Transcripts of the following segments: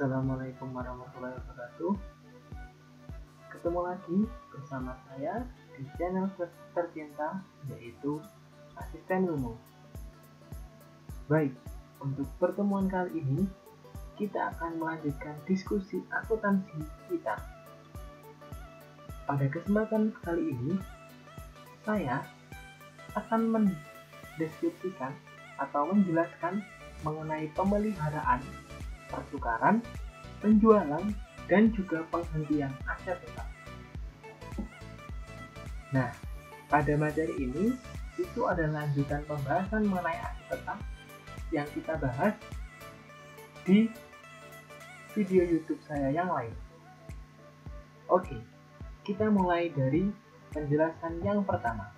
Assalamualaikum warahmatullahi wabarakatuh. Ketemu lagi bersama saya di channel tercinta, yaitu Asisten Ilmu. Baik, untuk pertemuan kali ini kita akan melanjutkan diskusi akuntansi kita. Pada kesempatan kali ini saya akan mendeskripsikan atau menjelaskan mengenai pemeliharaan, pertukaran, penjualan, dan juga penghentian aset tetap. Nah, pada materi ini itu adalah lanjutan pembahasan mengenai aset tetap yang kita bahas di video YouTube saya yang lain. Oke, kita mulai dari penjelasan yang pertama.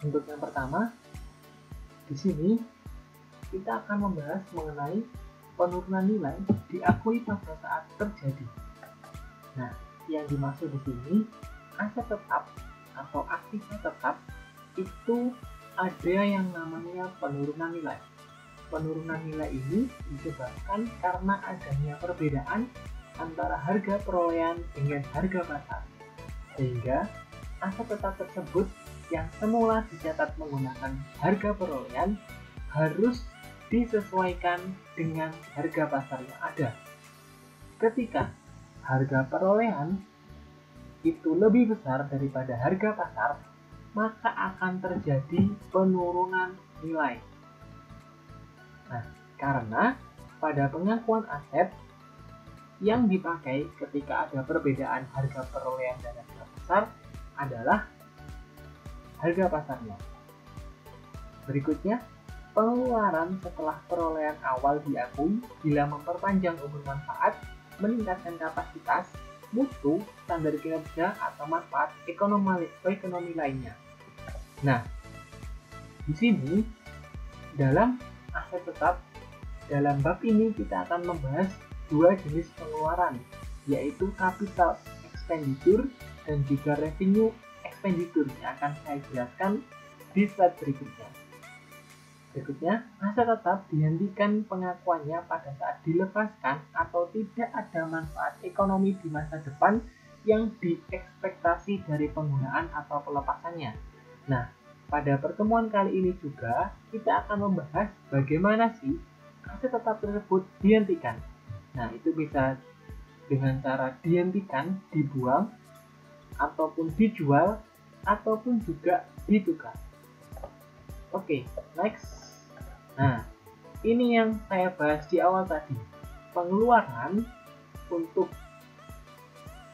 Untuk yang pertama, di sini kita akan membahas mengenai penurunan nilai diakui pada saat terjadi. Nah, yang dimaksud di sini aset tetap atau aktiva tetap itu ada yang namanya penurunan nilai. Penurunan nilai ini disebabkan karena adanya perbedaan antara harga perolehan dengan harga pasar, sehingga aset tetap tersebut yang semula dicatat menggunakan harga perolehan harus disesuaikan dengan harga pasar yang ada. Ketika harga perolehan itu lebih besar daripada harga pasar, maka akan terjadi penurunan nilai. Nah, karena pada pengakuan aset yang dipakai ketika ada perbedaan harga perolehan dan harga pasar adalah harga pasarnya. Berikutnya, pengeluaran setelah perolehan awal diakui bila memperpanjang umur manfaat, meningkatkan kapasitas, mutu, standar kinerja, atau manfaat ekonomi lainnya. Nah, di sini dalam aset tetap, dalam bab ini kita akan membahas dua jenis pengeluaran, yaitu capital expenditure dan juga revenue expenditure yang akan saya jelaskan di slide berikutnya. Berikutnya, aset tetap dihentikan pengakuannya pada saat dilepaskan atau tidak ada manfaat ekonomi di masa depan yang diekspektasi dari penggunaan atau pelepasannya. Nah, pada pertemuan kali ini juga kita akan membahas bagaimana sih aset tetap tersebut dihentikan. Nah, itu bisa dengan cara dihentikan, dibuang, ataupun dijual, ataupun juga ditukar. Oke, next. Nah, ini yang saya bahas di awal tadi. Pengeluaran untuk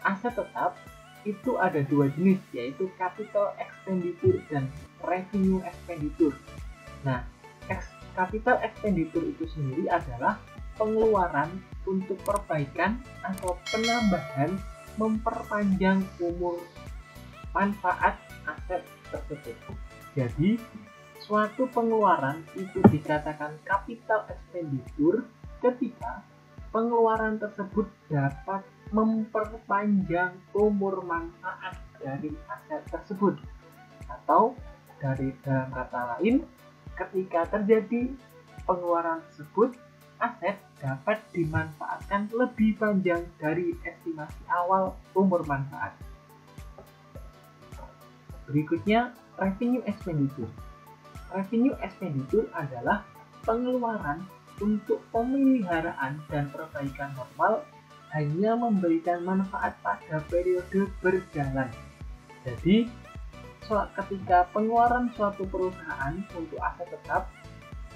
aset tetap itu ada dua jenis, yaitu capital expenditure dan revenue expenditure. Nah, capital expenditure itu sendiri adalah pengeluaran untuk perbaikan atau penambahan, memperpanjang umur manfaat aset tersebut. Jadi, suatu pengeluaran itu dikatakan capital expenditure ketika pengeluaran tersebut dapat memperpanjang umur manfaat dari aset tersebut. Atau dalam kata lain, ketika terjadi pengeluaran tersebut, aset dapat dimanfaatkan lebih panjang dari estimasi awal umur manfaat. Berikutnya, revenue expenditure. Revenue expenditure adalah pengeluaran untuk pemeliharaan dan perbaikan normal hanya memberikan manfaat pada periode berjalan. Jadi, ketika pengeluaran suatu perusahaan untuk aset tetap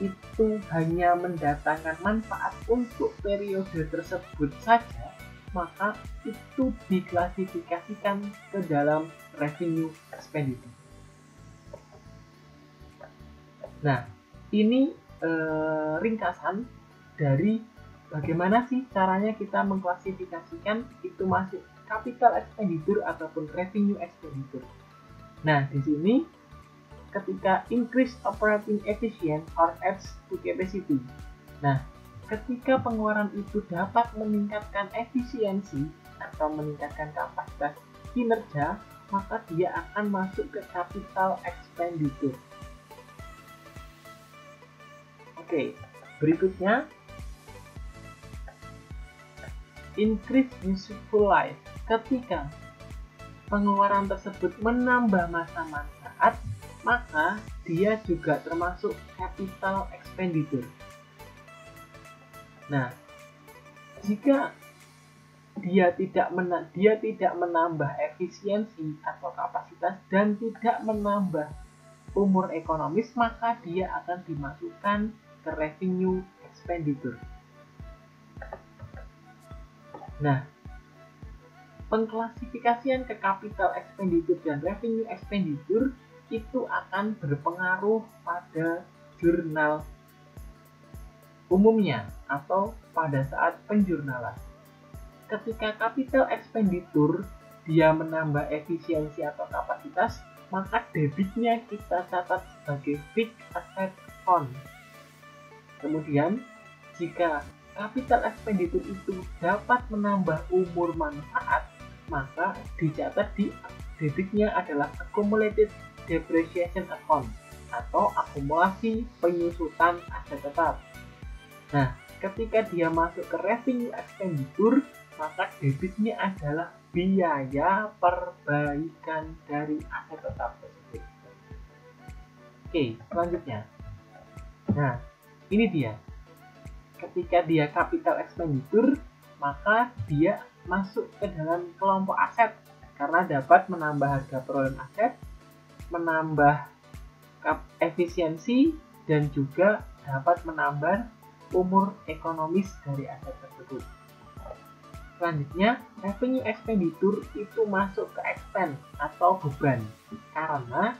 itu hanya mendatangkan manfaat untuk periode tersebut saja, maka itu diklasifikasikan ke dalam revenue expenditure. Nah, ini ringkasan dari bagaimana sih caranya kita mengklasifikasikan itu masuk capital expenditure ataupun revenue expenditure. Nah, di sini ketika increase operating efficient or adds to capacity. Nah, ketika pengeluaran itu dapat meningkatkan efisiensi atau meningkatkan kapasitas kinerja maka dia akan masuk ke capital expenditure. Oke, berikutnya increase useful life. Ketika pengeluaran tersebut menambah masa manfaat, maka dia juga termasuk capital expenditure. Nah, jika dia tidak menambah efisiensi atau kapasitas dan tidak menambah umur ekonomis, maka dia akan dimasukkan ke revenue expenditure. Nah, pengklasifikasian ke capital expenditure dan revenue expenditure itu akan berpengaruh pada jurnal umumnya atau pada saat penjurnalan. Ketika capital expenditure dia menambah efisiensi atau kapasitas, maka debitnya kita catat sebagai fixed asset account. Kemudian, jika capital expenditure itu dapat menambah umur manfaat, maka dicatat di debitnya adalah accumulated depreciation account atau akumulasi penyusutan aset tetap. Nah, ketika dia masuk ke revenue expenditure, maka debitnya adalah biaya perbaikan dari aset tetap tersebut. Oke, selanjutnya. Nah, ini dia. Ketika dia capital expenditure, maka dia masuk ke dalam kelompok aset karena dapat menambah harga perolehan aset, menambah efisiensi, dan juga dapat menambah umur ekonomis dari aset tersebut. Selanjutnya, revenue expenditure itu masuk ke expense atau beban karena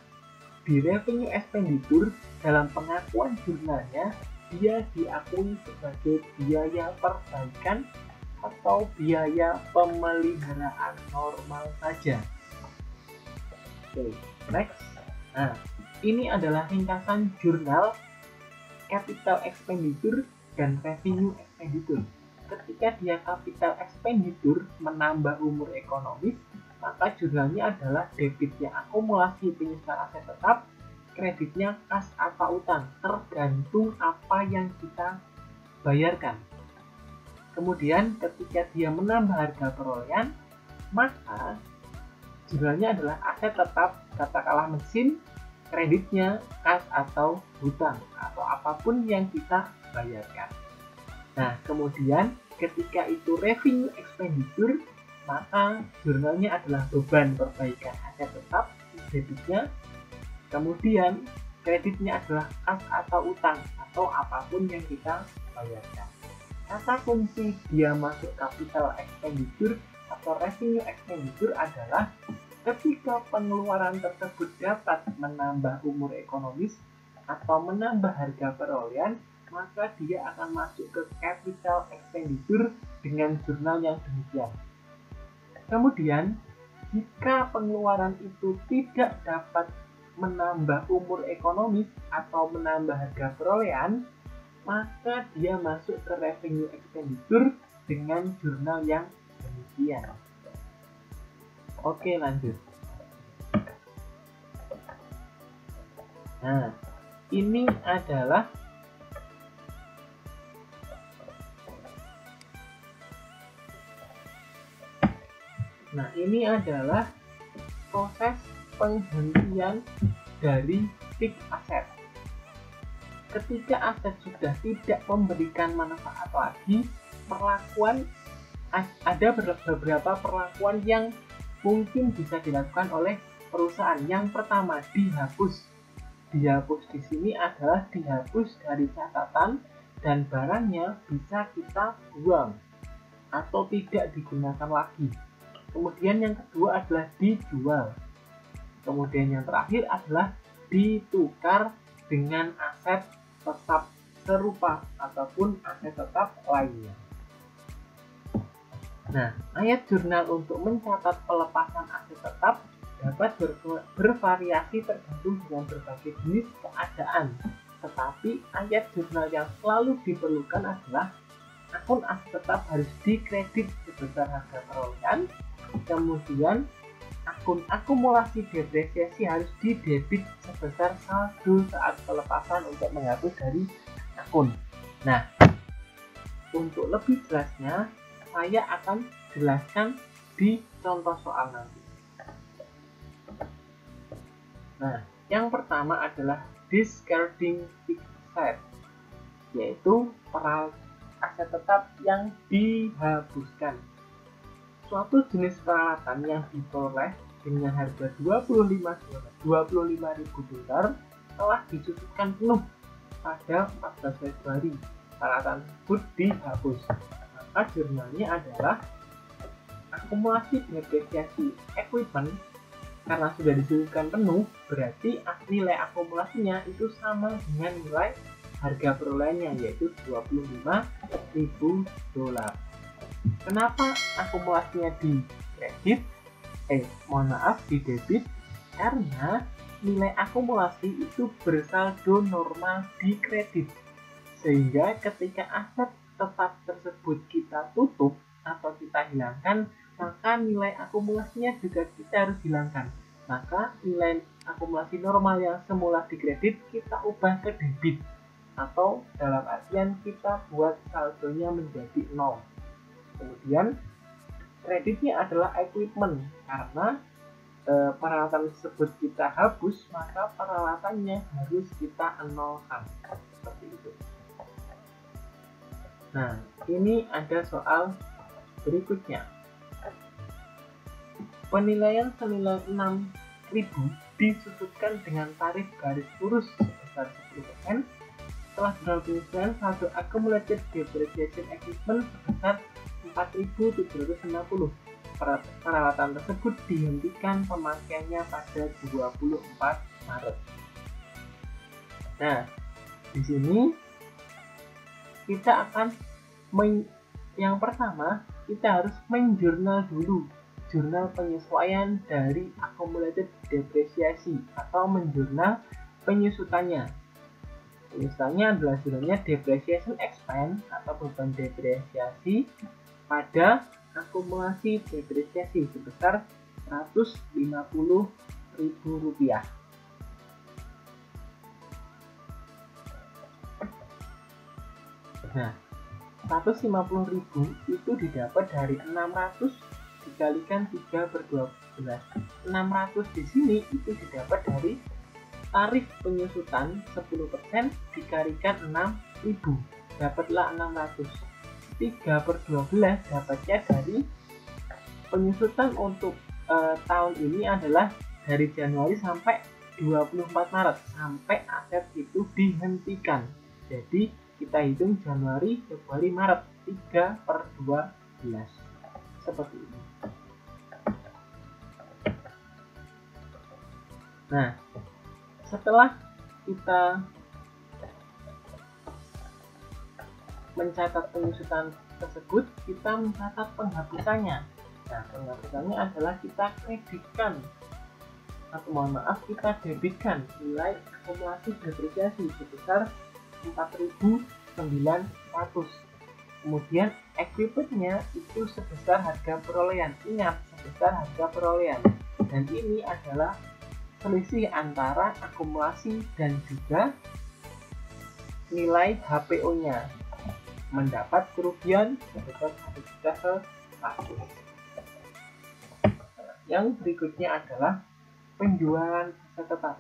di revenue expenditure dalam pengakuan jurnalnya dia diakui sebagai biaya perbaikan atau biaya pemeliharaan normal saja. Oke, next. Nah, ini adalah ringkasan jurnal capital expenditure dan revenue expenditure. Ketika dia capital expenditure menambah umur ekonomis, maka jurnalnya adalah debitnya akumulasi penyusutan aset tetap, kreditnya kas atau utang, tergantung apa yang kita bayarkan. Kemudian ketika dia menambah harga perolehan, maka jurnalnya adalah aset tetap, katakanlah mesin, kreditnya kas atau hutang atau apapun yang kita bayarkan. Nah, kemudian ketika itu revenue expenditure, maka jurnalnya adalah beban perbaikan aset tetap, debitnya, kemudian kreditnya adalah kas atau utang atau apapun yang kita bayarkan. Kata kunci dia masuk capital expenditure atau revenue expenditure adalah ketika pengeluaran tersebut dapat menambah umur ekonomis atau menambah harga perolehan, maka dia akan masuk ke capital expenditure dengan jurnal yang demikian. Kemudian, jika pengeluaran itu tidak dapat menambah umur ekonomis atau menambah harga perolehan, maka dia masuk ke revenue expenditure dengan jurnal yang demikian. Oke, lanjut. Nah, ini adalah proses penghentian dari fixed asset. Ketika aset sudah tidak memberikan manfaat lagi, ada beberapa perlakuan yang mungkin bisa dilakukan oleh perusahaan. Yang pertama, dihapus. Dihapus di sini adalah dihapus dari catatan dan barangnya bisa kita buang atau tidak digunakan lagi. Kemudian yang kedua adalah dijual. Kemudian yang terakhir adalah ditukar dengan aset tetap serupa ataupun aset tetap lainnya. Nah, ayat jurnal untuk mencatat pelepasan aset tetap dapat bervariasi tergantung dengan berbagai jenis keadaan. Tetapi ayat jurnal yang selalu diperlukan adalah akun aset tetap harus dikredit sebesar harga perolehan, kemudian akun akumulasi depresiasi harus didebit sebesar saldo saat pelepasan untuk menghapus dari akun. Nah, untuk lebih jelasnya saya akan jelaskan di contoh soal nanti. Nah, yang pertama adalah discarding fixed asset, yaitu aset tetap yang dihapuskan. Suatu jenis peralatan yang diperoleh dengan harga 25.000 dolar telah disusutkan penuh pada 14 Februari. Peralatan tersebut dihapus. Maka jurnalnya adalah akumulasi depresiasi equipment. Karena sudah disusutkan penuh, berarti nilai akumulasinya itu sama dengan nilai harga perolehannya, yaitu 25.000 dolar. Kenapa akumulasinya di debit? Di debit, karena nilai akumulasi itu bersaldo normal di kredit, sehingga ketika aset tetap tersebut kita tutup atau kita hilangkan, maka nilai akumulasinya juga kita harus hilangkan. Maka nilai akumulasi normal yang semula di kredit kita ubah ke debit, atau dalam artian kita buat saldonya menjadi 0. Kemudian kreditnya adalah equipment, karena peralatan tersebut kita hapus, maka peralatannya harus kita nolkan, seperti itu. Nah, ini ada soal berikutnya. Penilaian senilai 6.000 disusutkan dengan tarif garis lurus sebesar 10%. Setelah berlangsung saldo accumulated depreciation equipment sebesar 4.760. Peralatan tersebut dihentikan pemakaiannya pada 24 Maret. Nah, di sini kita akan yang pertama kita harus menjurnal dulu, jurnal penyesuaian dari accumulated depresiasi atau menjurnal penyusutannya. Penyusutannya adalah jurnalnya depreciation expense atau beban depresiasi pada akumulasi depresiasi sebesar Rp150.000. Nah, 150.000 itu didapat dari 600 dikalikan 3/12. 600 di sini itu didapat dari tarif penyusutan 10% dikalikan 6.000. Dapatlah 600. 3/12 dapatnya dari penyusutan untuk tahun ini adalah dari Januari sampai 24 Maret sampai aset itu dihentikan. Jadi kita hitung Januari, Februari, Maret 3/12 seperti ini. Nah, setelah kita mencatat penyusutan tersebut, kita mencatat penghapusannya. Nah, penghapusannya adalah kita kreditkan kita debitkan nilai akumulasi depresiasi sebesar 4.900. Kemudian equipmentnya itu sebesar harga perolehan. Ingat, sebesar harga perolehan. Dan ini adalah selisih antara akumulasi dan juga nilai HPO-nya. Mendapat kerugian sebesar 1.100.000. Yang berikutnya adalah penjualan aset tetap.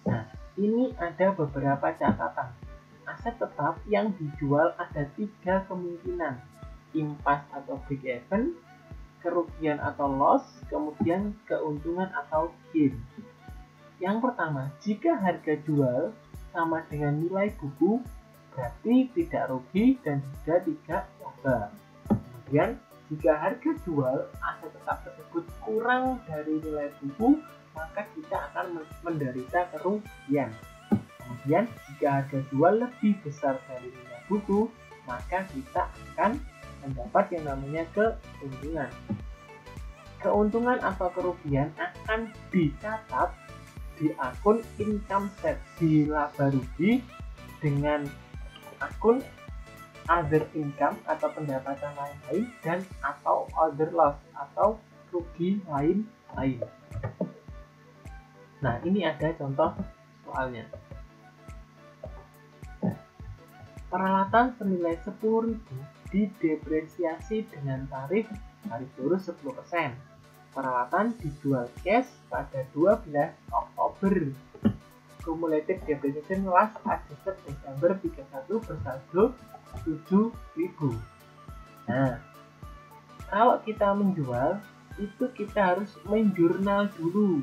Nah, ini ada beberapa catatan. Aset tetap yang dijual ada 3 kemungkinan: impasse atau break even, kerugian atau loss, kemudian keuntungan atau gain. Yang pertama, jika harga jual sama dengan nilai buku, berarti tidak rugi dan juga tidak laba. Kemudian, jika harga jual aset tetap tersebut kurang dari nilai buku, maka kita akan menderita kerugian. Kemudian, jika harga jual lebih besar dari nilai buku, maka kita akan mendapat yang namanya keuntungan. Keuntungan atau kerugian akan dicatat di akun income statement di laba rugi dengan akun other income atau pendapatan lain-lain, dan atau other loss atau rugi lain-lain. Nah, ini ada contoh soalnya. Peralatan senilai 10.000 didepresiasi dengan tarif lurus 10%. Peralatan dijual cash pada 12 Oktober. Cumulative depreciation last adjusted Desember 31 bersaldo 7.000. Nah, kalau kita menjual itu kita harus menjurnal dulu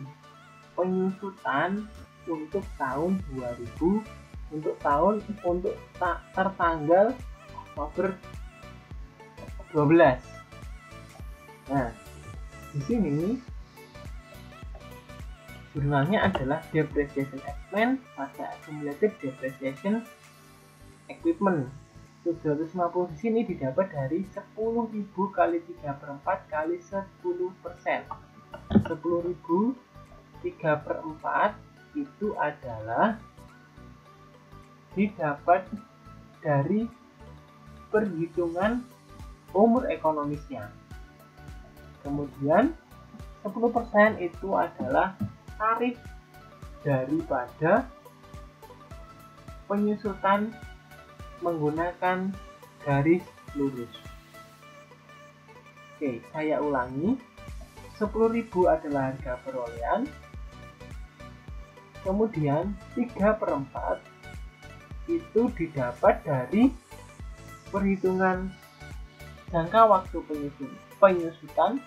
penyusutan untuk tahun 2000 untuk tertanggal Oktober 12. Nah, di sini jurnalnya adalah depreciation expense pada accumulated depreciation equipment. 750 di sini didapat dari 10.000 kali 3/4 kali 10%. 10.000 3/4 itu adalah didapat dari perhitungan umur ekonomisnya. Kemudian 10% itu adalah tarif daripada penyusutan menggunakan garis lurus. Oke, saya ulangi. 10.000 adalah harga perolehan. Kemudian 3/4 itu didapat dari perhitungan jangka waktu penyusutan,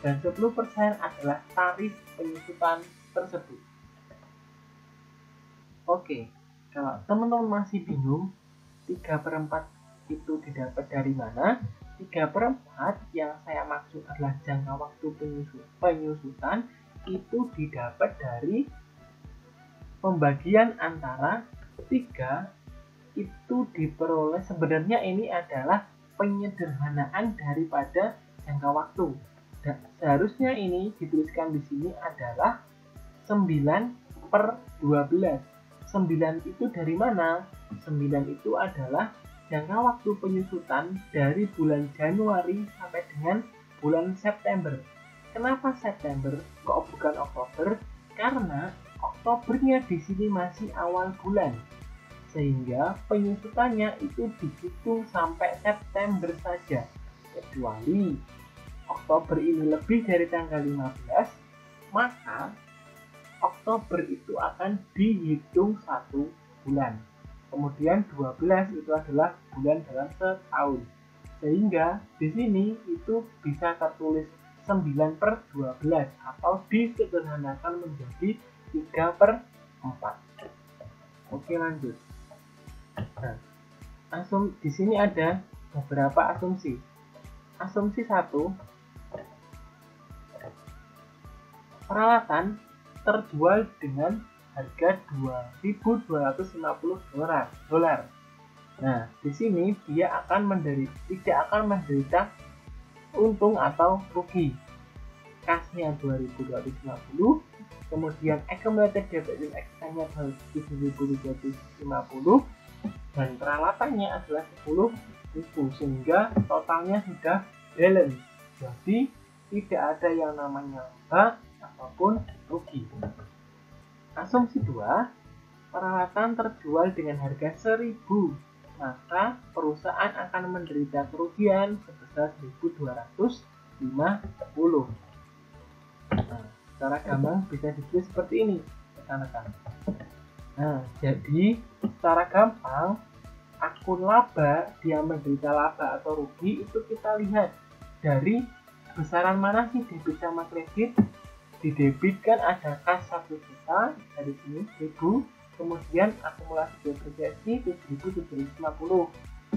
dan 10% adalah tarif penyusutan tersebut. Oke, kalau teman-teman masih bingung 3/4 itu didapat dari mana, 3/4 yang saya maksud adalah jangka waktu penyusutan itu didapat dari pembagian antara 3 itu diperoleh. Sebenarnya ini adalah penyederhanaan daripada jangka waktu. Dan seharusnya ini dituliskan di sini adalah 9/12. 9 itu dari mana? 9 itu adalah jangka waktu penyusutan dari bulan Januari sampai dengan bulan September. Kenapa September? Kok bukan Oktober? Karena Oktobernya di sini masih awal bulan, sehingga penyusutannya itu dihitung sampai September saja. Kecuali Oktober ini lebih dari tanggal 15, maka Oktober itu akan dihitung 1 bulan. Kemudian 12 itu adalah bulan dalam setahun. Sehingga di sini itu bisa tertulis 9/12 atau disederhanakan menjadi 3/4. Oke, lanjut. Nah, di sini ada beberapa asumsi. Asumsi 1, peralatan terjual dengan harga $2.250. Nah, di sini dia tidak akan menderita untung atau rugi. Kasnya 2.250, kemudian accumulated depreciation expense-nya 7.250, dan peralatannya adalah 10.000, sehingga totalnya sudah balance. Jadi tidak ada yang namanya laba ataupun rugi. Asumsi 2, peralatan terjual dengan harga 1.000, maka perusahaan akan menderita kerugian sebesar 1.250. Nah, secara gampang bisa ditulis seperti ini, rekan-rekan. Nah, jadi secara gampang akun laba, dia menderita laba atau rugi, itu kita lihat dari besaran mana sih debit sama kredit. Di debit kan ada kas 1 juta, dari sini 1.000, kemudian akumulasi depresiasi 7.750.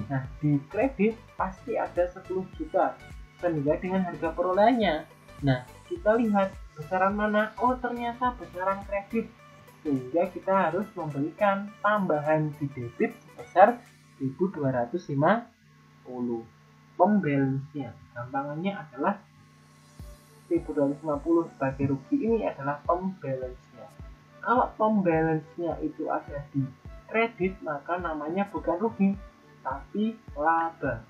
Nah, di kredit pasti ada 10 juta senilai dengan harga perolehannya. Nah, kita lihat besaran mana. Oh, ternyata besaran kredit, sehingga kita harus memberikan tambahan di debit sebesar 1.250. Pembalance-nya gampangannya adalah 1.250 sebagai rugi, ini adalah pembalance-nya. Kalau pembalance-nya itu ada di kredit, maka namanya bukan rugi, tapi laba.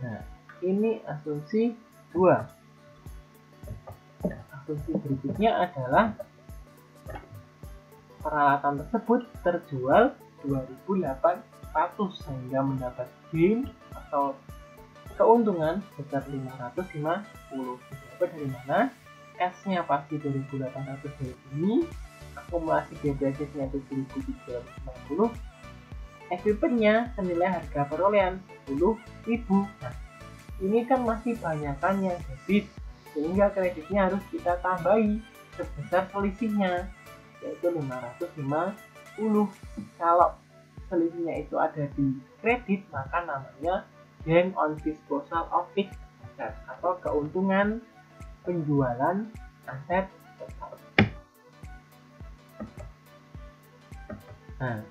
Nah, ini asumsi 2. Asumsi berikutnya adalah peralatan tersebut terjual 2.800 sehingga mendapat gain atau keuntungan sebesar 550. Dapat dari mana? Cashnya pasti 2.800 dari sini, akumulasi depresiasinya 7.350, equipmentnya senilai harga perolehan 10.000. Nah, ini kan masih banyakan yang debit, sehingga kreditnya harus kita tambahi sebesar selisihnya, yaitu 550. Kalau selisihnya itu ada di kredit, maka namanya gain on disposal of fixed asset atau keuntungan penjualan aset tetap. Nah,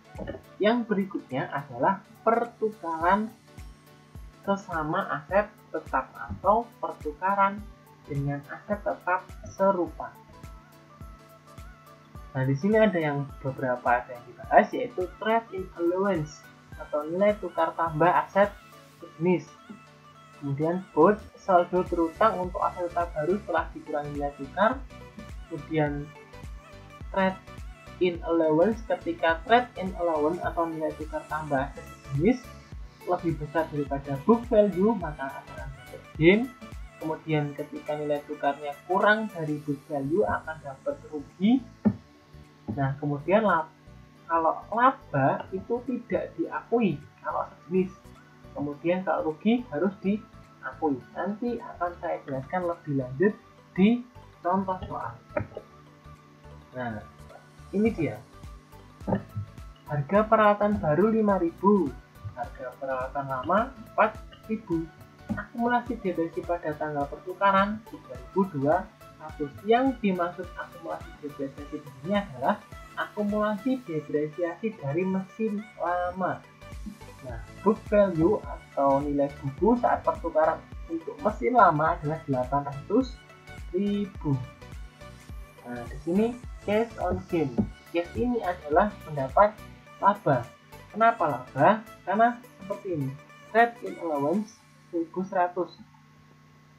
yang berikutnya adalah pertukaran sesama aset tetap atau pertukaran dengan aset tetap serupa. Nah, di sini ada yang yang dibahas, yaitu trade in allowance atau nilai tukar tambah aset sejenis. Kemudian both saldo terutang untuk aset tetap baru setelah dikurangi nilai tukar. Kemudian trade in allowance ketika trade in allowance atau nilai tukar tambah aset sejenis lebih besar daripada book value, maka akan dapat gain. Kemudian ketika nilai tukarnya kurang dari book value akan dapat rugi. Nah, kemudian kalau laba itu tidak diakui kalau sejenis. Kemudian kalau rugi harus diakui. Nanti akan saya jelaskan lebih lanjut di contoh soal. Nah, ini dia. Harga peralatan baru 5.000, harga peralatan lama 4.000. Akumulasi depresi pada tanggal pertukaran 3.200. Yang dimaksud akumulasi depresiasi di sini adalah akumulasi depresiasi dari mesin lama. Nah, book value atau nilai buku saat pertukaran untuk mesin lama adalah 800.000. Nah, di sini cash on gain. Cash ini adalah pendapat laba. Kenapa laba? Karena seperti ini. Trade in allowance 1.100.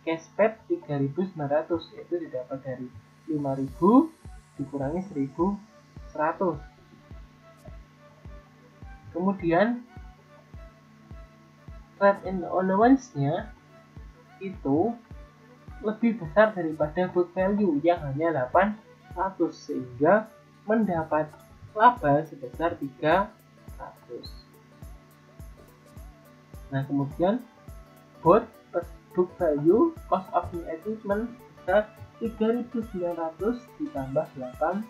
Cash paid 3.900, yaitu didapat dari 5.000 dikurangi 1.100. Kemudian trade in allowance-nya itu lebih besar daripada book value yang hanya 800, sehingga mendapat laba sebesar 300. Nah, kemudian both book value cost of new equipment sebesar 3.900 ditambah 800,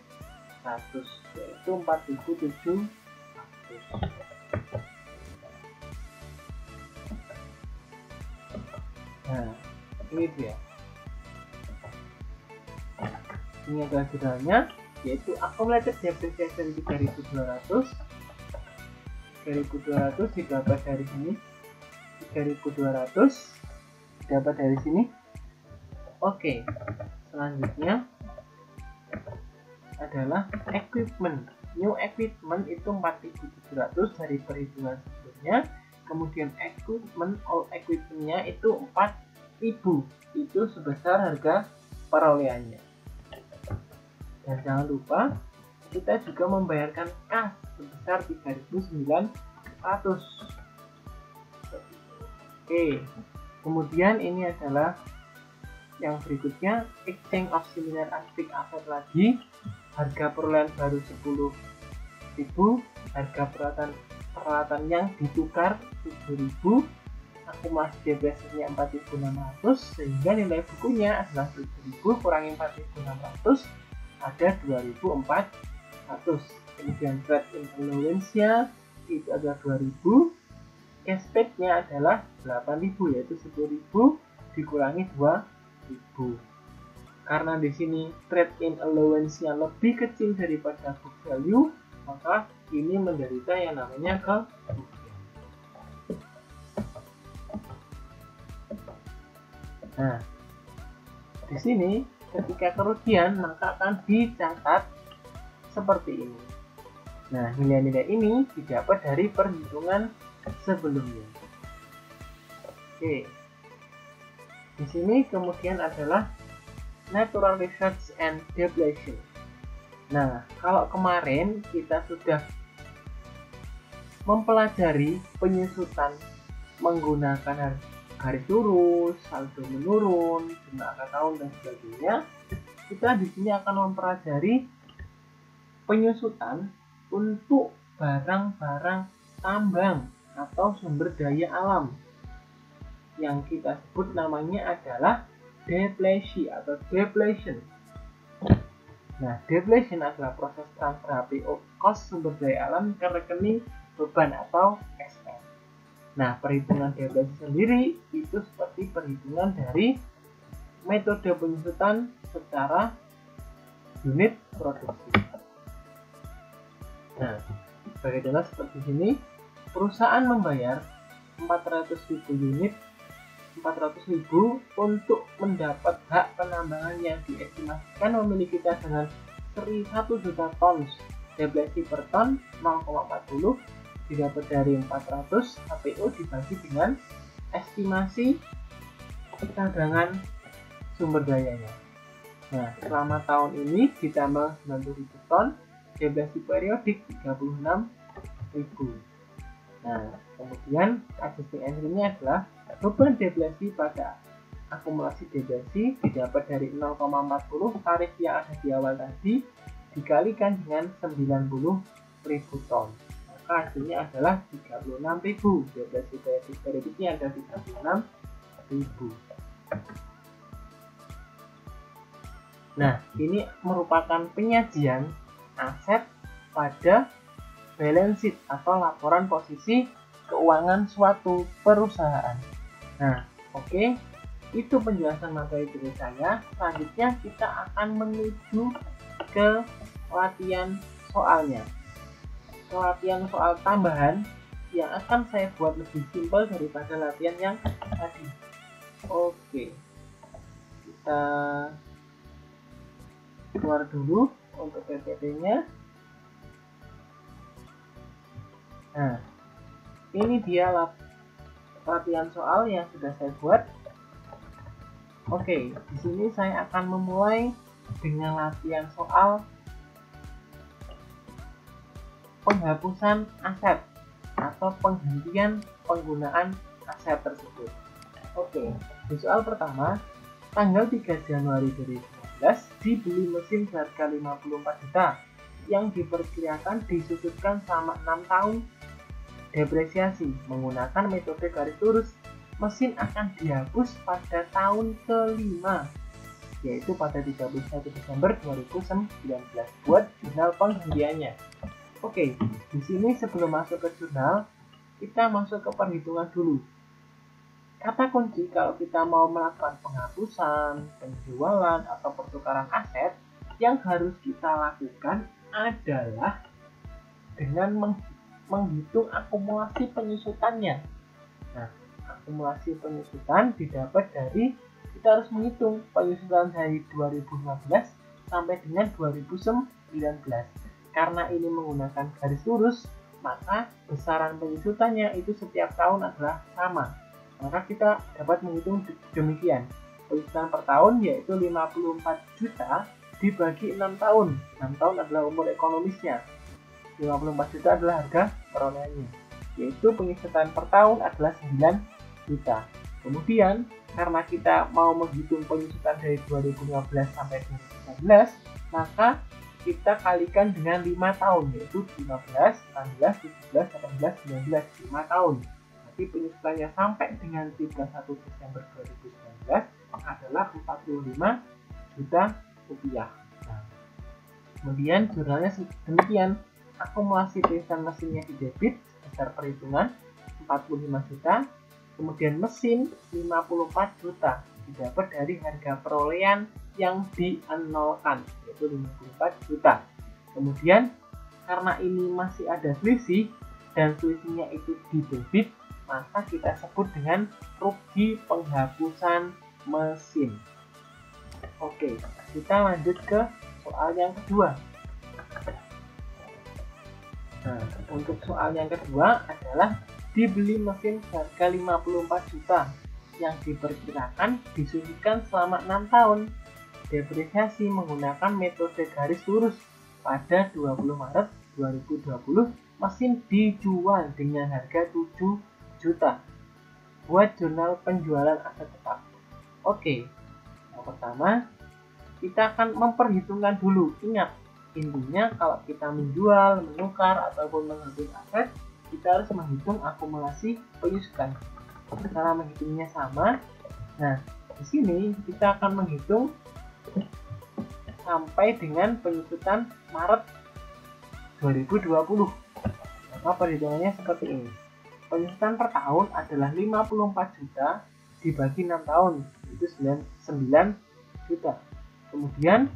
yaitu 4.700. Nah, ini dia. Ini adalah jurnalnya, yaitu accumulated depreciation 3.200. 3.200 didapat dari sini. 3.200 didapat dari sini. Oke, selanjutnya adalah equipment. New equipment itu 4.700 dari perhitungan sebelumnya. Kemudian equipment, all equipmentnya itu 4.000, itu sebesar harga perolehannya. Dan jangan lupa kita juga membayarkan kas sebesar 3.900. Oke, kemudian ini adalah yang berikutnya, exchange of similar active asset lagi. Harga perolehan baru 10.000, harga peralatan yang ditukar 7.000, akumulasi depresiasinya 4.600, sehingga nilai bukunya adalah 7.000 kurangi 4.600 ada 2.400. Kemudian trade in allowance-nya itu adalah 2.000, cash paid-nya adalah 8.000, yaitu 10.000 dikurangi 2.000. Karena di sini trade in allowance-nya lebih kecil daripada book value, maka ini menderita yang namanya kerugian. Nah, di sini ketika kerugian maka akan dicatat seperti ini. Nah, nilai-nilai ini didapat dari perhitungan sebelumnya. Oke. Di sini kemudian adalah natural research and depletion. Nah, kalau kemarin kita sudah mempelajari penyusutan menggunakan garis lurus, saldo menurun, jumlah angka tahun dan sebagainya, kita di sini akan mempelajari penyusutan untuk barang-barang tambang atau sumber daya alam yang kita sebut namanya adalah depletion atau depletion. Nah, depletion adalah proses transfer HPO cost sumber daya alam ke rekening beban atau SM. Nah, perhitungan depletion sendiri itu seperti perhitungan dari metode penyusutan secara unit produksi. Nah, sebagai contoh seperti sini, perusahaan membayar 400.000 unit 400.000 untuk mendapat hak penambangan yang diestimasikan memiliki cadangan 1 juta ton. Depresi per ton 0,40 didapat dari 400 HPO dibagi dengan estimasi cadangan sumber dayanya. Nah, selama tahun ini ditambah 90.000 ton, depresi periodik 36.000. Nah, kemudian adjusting entry-nya adalah beban depresi pada akumulasi depresi didapat dari 0,40 tarif yang ada di awal tadi dikalikan dengan 90.000 ton. Maka hasilnya adalah 36.000. Depresi periodiknya ada 36.000. Nah, ini merupakan penyajian aset pada balance sheet atau laporan posisi keuangan suatu perusahaan. Nah, oke. Itu penjelasan materi dari saya. Selanjutnya kita akan menuju ke latihan soalnya. Latihan soal tambahan yang akan saya buat lebih simpel daripada latihan yang tadi. Oke. Kita keluar dulu untuk PPT-nya. Nah, ini dia latihan soal yang sudah saya buat. Oke, di sini saya akan memulai dengan latihan soal penghapusan aset atau penghentian penggunaan aset tersebut. Oke, di soal pertama, tanggal 3 Januari 2015 dibeli mesin seharga 54 juta yang diperkirakan disusutkan selama 6 tahun. Depresiasi menggunakan metode garis lurus, mesin akan dihapus pada tahun kelima, yaitu pada 31 Desember 2019 buat jurnal penghentiannya. Oke, di sini sebelum masuk ke jurnal, kita masuk ke perhitungan dulu. Kata kunci kalau kita mau melakukan penghapusan, penjualan, atau pertukaran aset, yang harus kita lakukan adalah dengan menghitung akumulasi penyusutannya. Nah, akumulasi penyusutan didapat dari kita harus menghitung penyusutan dari 2015 sampai dengan 2019. Karena ini menggunakan garis lurus, maka besaran penyusutannya itu setiap tahun adalah sama. Maka kita dapat menghitung demikian. Penyusutan per tahun yaitu 54 juta dibagi 6 tahun. 6 tahun adalah umur ekonomisnya. 54 juta adalah harga perolehannya. Yaitu penyusutan per tahun adalah 9 juta. Kemudian karena kita mau menghitung penyusutan dari 2015 sampai 2019, maka kita kalikan dengan 5 tahun, yaitu 15, 16, 17, 18, 19, 5 tahun. Jadi penyusutannya sampai dengan 31 Desember 2019 adalah 45 juta rupiah. Nah, kemudian jurnalnya demikian, akumulasi penyusutan mesinnya di debit sebesar perhitungan 45 juta, kemudian mesin 54 juta didapat dari harga perolehan yang dienolkan, yaitu 54 juta. Kemudian karena ini masih ada selisih dan selisihnya itu di debit, maka kita sebut dengan rugi penghapusan mesin. Oke, kita lanjut ke soal yang kedua. Nah, untuk soal yang kedua adalah dibeli mesin harga 54 juta yang diperkirakan disucikan selama 6 tahun. Depresiasi menggunakan metode garis lurus. Pada 20 Maret 2020, mesin dijual dengan harga 7 juta. Buat jurnal penjualan aset tetap. Oke, yang pertama kita akan memperhitungkan dulu. Ingat, intinya kalau kita menjual, menukar, ataupun mengambil aset, kita harus menghitung akumulasi penyusutan. Cara menghitungnya sama. Nah, di sini kita akan menghitung sampai dengan penyusutan Maret 2020. Maka perhitungannya seperti ini. Penyusutan per tahun adalah 54 juta dibagi 6 tahun, itu 9 juta. Kemudian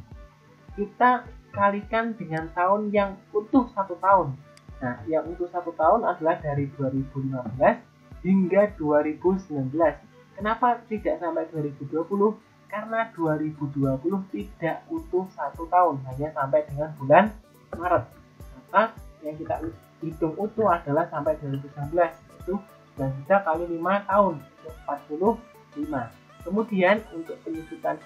kita kalikan dengan tahun yang utuh 1 tahun. Nah, yang utuh 1 tahun adalah dari 2015 hingga 2019. Kenapa tidak sampai 2020? Karena 2020 tidak utuh 1 tahun, hanya sampai dengan bulan Maret. Maka yang kita hitung utuh adalah sampai 2019, itu 9 juta kali 5 tahun, itu 45. Kemudian untuk penyusutan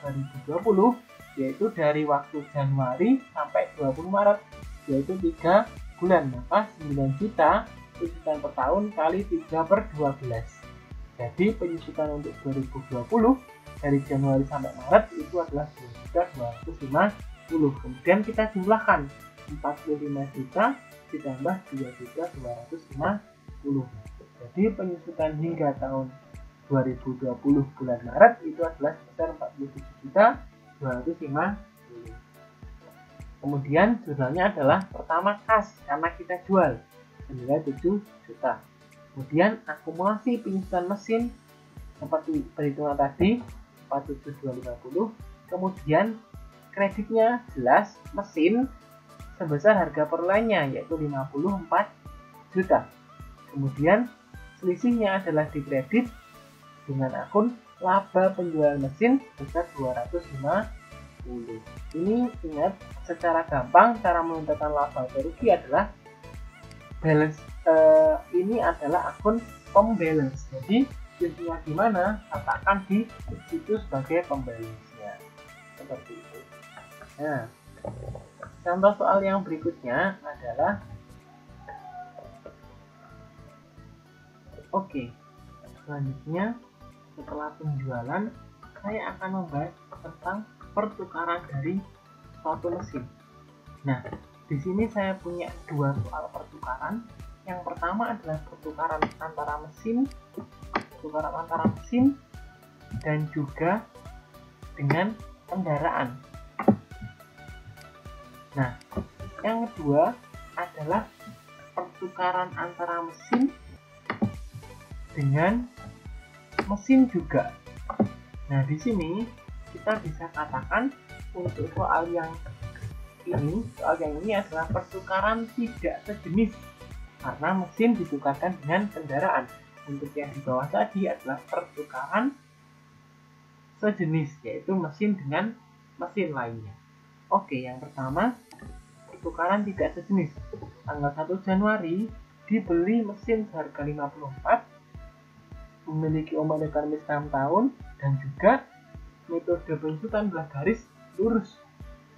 2020, yaitu dari waktu Januari sampai 20 Maret, yaitu 3 bulan, maka 9 juta penyusutan per tahun kali 3/12. Jadi penyusutan untuk 2020 dari Januari sampai Maret itu adalah 2.250. Kemudian kita jumlahkan 45 juta ditambah 2.250. Jadi penyusutan hingga tahun 2020 bulan Maret itu adalah sebesar 47.250. Kemudian jurnalnya adalah pertama kas karena kita jual senilai 7 juta. Kemudian akumulasi penyusutan mesin seperti perhitungan tadi 47.250. Kemudian kreditnya jelas mesin sebesar harga perlainnya yaitu 54 juta. Kemudian selisihnya adalah dikredit dengan akun laba penjualan mesin sebesar 250. Ini ingat, secara gampang cara menentukan laba atau rugi adalah balance. Ini adalah akun pembalance. Jadi isinya gimana, katakan di situ sebagai pembalance-nya. Seperti itu. Nah, contoh soal yang berikutnya adalah selanjutnya setelah penjualan saya akan membahas tentang pertukaran dari suatu mesin. Nah, di sini saya punya dua soal pertukaran. Yang pertama adalah pertukaran antara mesin dan juga dengan kendaraan. Nah, yang kedua adalah pertukaran antara mesin dengan mesin juga. Nah, di sini kita bisa katakan untuk soal yang ini adalah pertukaran tidak sejenis karena mesin ditukarkan dengan kendaraan. Untuk yang di bawah tadi adalah pertukaran sejenis, yaitu mesin dengan mesin lainnya. Yang pertama pertukaran tidak sejenis. Tanggal 1 Januari dibeli mesin seharga 54, memiliki umur ekonomis 6 tahun, dan juga metode penyusutan adalah garis lurus.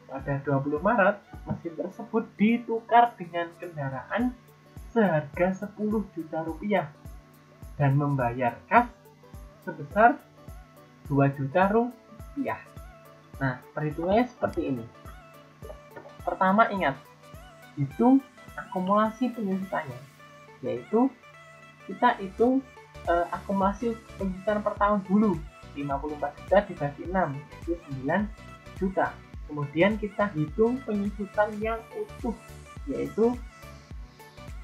Pada 20 Maret, mesin tersebut ditukar dengan kendaraan seharga 10 juta rupiah dan membayar kas sebesar 2 juta rupiah. Nah, perhitungannya seperti ini. Pertama, ingat, hitung akumulasi penyusutannya, yaitu kita hitung akumulasi penyusutan per tahun dulu. 54 juta dibagi 6 itu 9 juta. Kemudian kita hitung penyusutan yang utuh, yaitu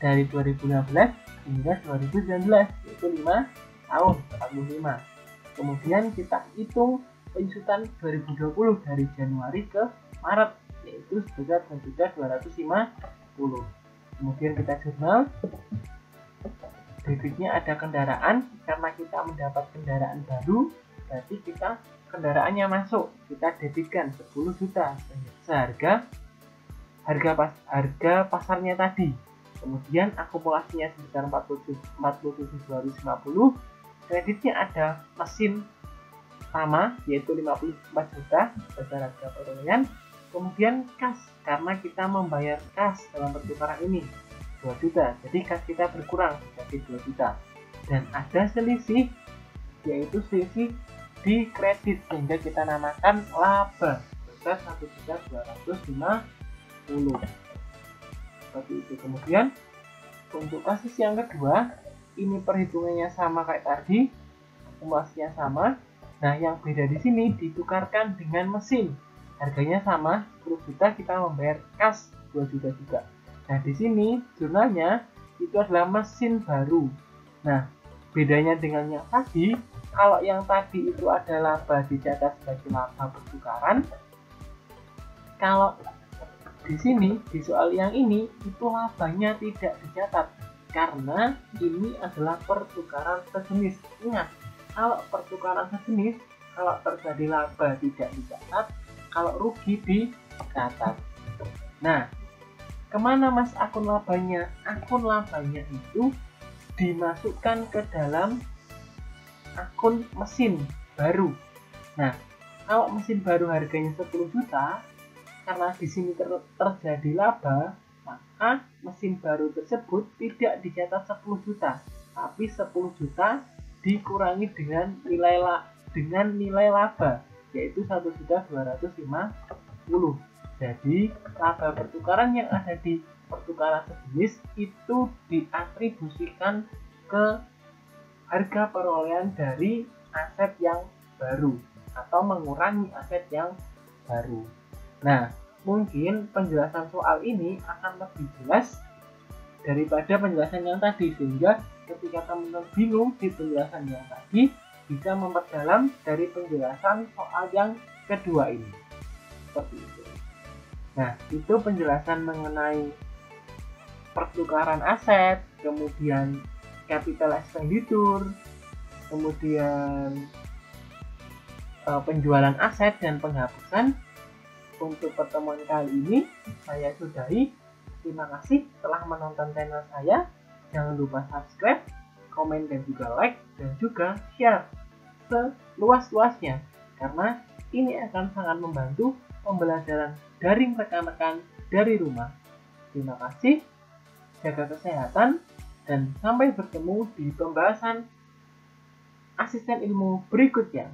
dari 2015 hingga 2019, yaitu 5 tahun 45. Kemudian kita hitung penyusutan 2020 dari Januari ke Maret, yaitu sebesar 2.250. Kemudian kita jurnal. Debitnya ada kendaraan, karena kita mendapat kendaraan baru, berarti kita kendaraannya masuk, kita debitkan 10 juta seharga harga pasarnya tadi. Kemudian akumulasinya sebesar 47.250. Kreditnya ada mesin sama, yaitu 54 juta dasar harga perolehan. Kemudian kas, karena kita membayar kas dalam pertukaran ini 2 juta, jadi kas kita berkurang jadi 2 juta. Dan ada selisih, yaitu selisih di kredit, sehingga kita namakan laba sebesar 1.250. Seperti itu. Kemudian untuk kasus yang kedua, ini perhitungannya sama kayak tadi, akumulasinya sama. Nah, yang beda di sini ditukarkan dengan mesin. Harganya sama, 10 juta, kita membayar kas 2 juta juga. Nah, di sini jurnalnya itu adalah mesin baru. Nah, bedanya dengan yang tadi, kalau yang tadi itu ada laba dicatat sebagai laba pertukaran, kalau di sini, di soal yang ini, itu labanya tidak dicatat karena ini adalah pertukaran sejenis. Ingat, kalau pertukaran sejenis, kalau terjadi laba tidak dicatat, kalau rugi dicatat. Nah, kemana mas akun labanya? Akun labanya itu dimasukkan ke dalam akun mesin baru. Nah, kalau mesin baru harganya 10 juta, karena di sini terjadi laba, maka mesin baru tersebut tidak dicatat 10 juta, tapi 10 juta dikurangi dengan nilai laba, yaitu 1.250. Jadi laba pertukaran yang ada di pertukaran sejenis itu diatribusikan ke harga perolehan dari aset yang baru atau mengurangi aset yang baru. Nah, mungkin penjelasan soal ini akan lebih jelas daripada penjelasan yang tadi, sehingga ketika teman-teman bingung di penjelasan yang tadi, bisa memperdalam dari penjelasan soal yang kedua ini. Seperti itu. Nah, itu penjelasan mengenai pertukaran aset, kemudian capital expenditure, kemudian penjualan aset dan penghapusan. Untuk pertemuan kali ini saya sudahi. Terima kasih telah menonton channel saya. Jangan lupa subscribe, komen dan juga like, dan juga share seluas-luasnya, karena ini akan sangat membantu pembelajaran daring rekan-rekan dari rumah. Terima kasih, jaga kesehatan, dan sampai bertemu di pembahasan asisten ilmu berikutnya.